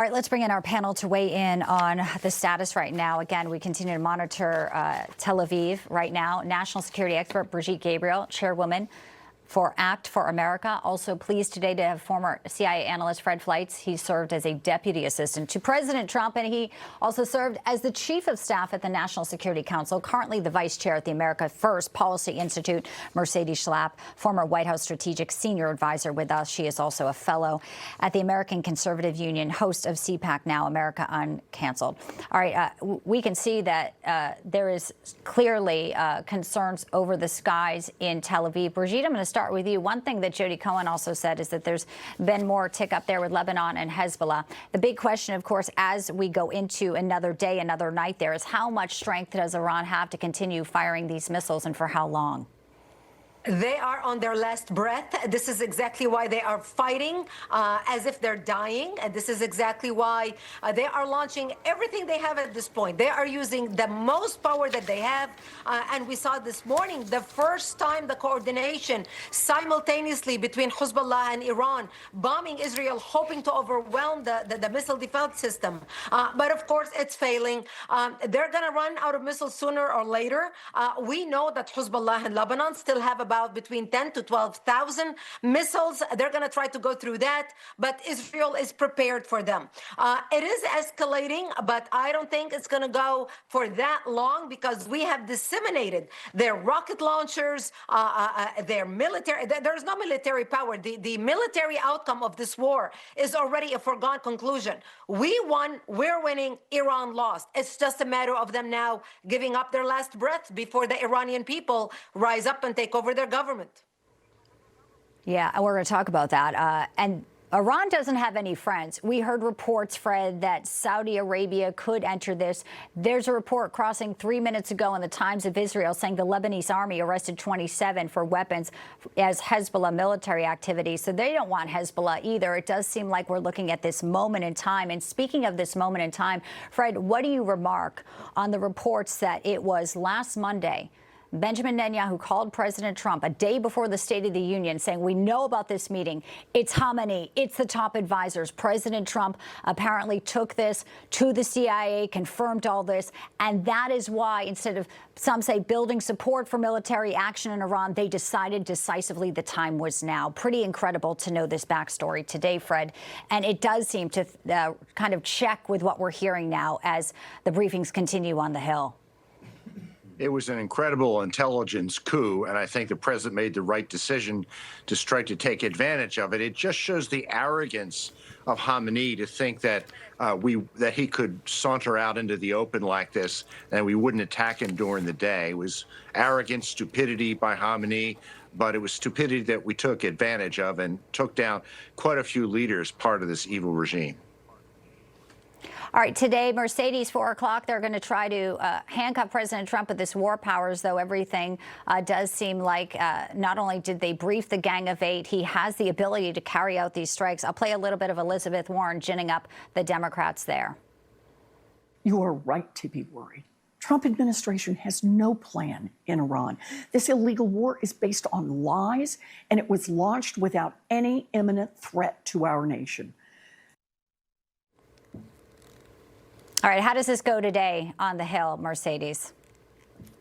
All right, let's bring in our panel to weigh in on the status right now. Again, we continue to monitor Tel Aviv right now. National security expert Brigitte Gabriel, chairwoman for Act for America. Also pleased today to have former CIA analyst Fred Fleitz. He served as a deputy assistant to President Trump, and he also served as the chief of staff at the National Security Council, currently the vice chair at the America First Policy Institute. Mercedes Schlapp, former White House strategic senior advisor with us. She is also a fellow at the American Conservative Union, host of CPAC Now, America Uncanceled. All right, we can see that there is clearly concerns over the skies in Tel Aviv. Brigitte, I'm going to start with you. One thing that Jody Cohen also said is that there's been more tick up there with Lebanon and Hezbollah. The big question, of course, as we go into another day, another night there, is how much strength does Iran have to continue firing these missiles, and for how long? They are on their last breath. This is exactly why they are fighting as if they're dying. And this is exactly why they are launching everything they have at this point. They are using the most power that they have. And we saw this morning, the first time the coordination simultaneously between Hezbollah and Iran, bombing Israel, hoping to overwhelm the missile defense system. But of course, it's failing. They're going to run out of missiles sooner or later. We know that Hezbollah and Lebanon still have about between 10 to 12,000 missiles. They're going to try to go through that, but Israel is prepared for them. It is escalating, but I don't think it's going to go for that long, because we have disseminated their rocket launchers, their military. There's no military power. The military outcome of this war is already a foregone conclusion. We won, we're winning, Iran lost. It's just a matter of them now giving up their last breath before the Iranian people rise up and take over their government. Yeah, and we're going to talk about that. And Iran doesn't have any friends. We heard reports, Fred, that Saudi Arabia could enter this. There's a report crossing 3 minutes ago in the Times of Israel saying the Lebanese army arrested 27 for weapons as Hezbollah military activity. So they don't want Hezbollah either. It does seem like we're looking at this moment in time. And speaking of this moment in time, Fred, what do you remark on the reports that it was last Monday Benjamin Netanyahu called President Trump a day before the State of the Union saying, we know about this meeting. It's Khamenei. It's the top advisors. President Trump apparently took this to the CIA, confirmed all this. And that is why, instead of, some say, building support for military action in Iran, they decided decisively the time was now. Pretty incredible to know this backstory today, Fred. And it does seem to kind of check with what we're hearing now as the briefings continue on the Hill. It was an incredible intelligence coup, and I think the president made the right decision to try to take advantage of it. It just shows the arrogance of Khamenei to think that that he could saunter out into the open like this and we wouldn't attack him during the day. It was arrogant stupidity by Khamenei, but it was stupidity that we took advantage of and took down quite a few leaders, part of this evil regime. All right, today, Mercedes, 4 o'clock, they're going to try to handcuff President Trump with this war powers, though everything does seem like not only did they brief the Gang of Eight, he has the ability to carry out these strikes. I'll play a little bit of Elizabeth Warren ginning up the Democrats there. You are right to be worried. Trump administration has no plan in Iran. This illegal war is based on lies, and it was launched without any imminent threat to our nation. All right, how does this go today on the Hill, Mercedes?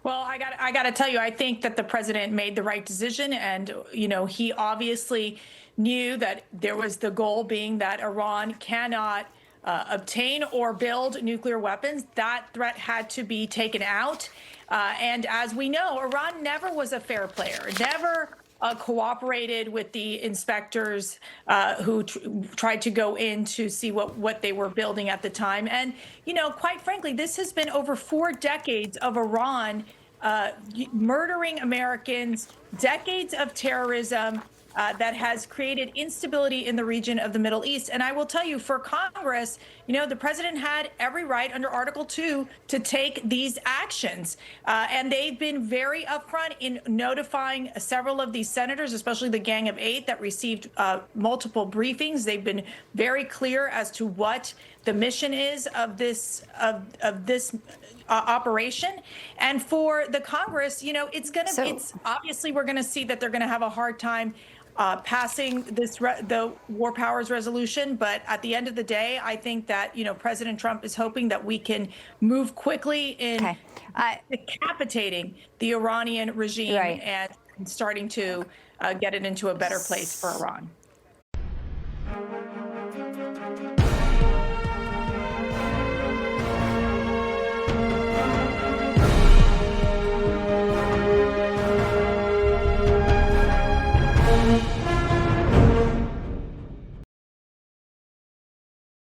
Well, I got to tell you, I think that the president made the right decision. And, you know, he obviously knew that there was the goal being that Iran cannot obtain or build nuclear weapons. That threat had to be taken out. And as we know, Iran never was a fair player, never cooperated with the inspectors who tried to go in to see what they were building at the time. And, you know, quite frankly, this has been over 4 decades of Iran murdering Americans, decades of terrorism that has created instability in the region of the Middle East. And I will tell you, for Congress, you know, the president had every right under Article 2 to take these actions. And they've been very upfront in notifying several of these senators, especially the Gang of Eight that received multiple briefings. They've been very clear as to what the mission is of this operation. And for the Congress, you know, it's obviously we're going to see that they're going to have a hard time passing the war powers resolution. But at the end of the day, I think that, President Trump is hoping that we can move quickly in decapitating the Iranian regime and starting to get it into a better place for Iran.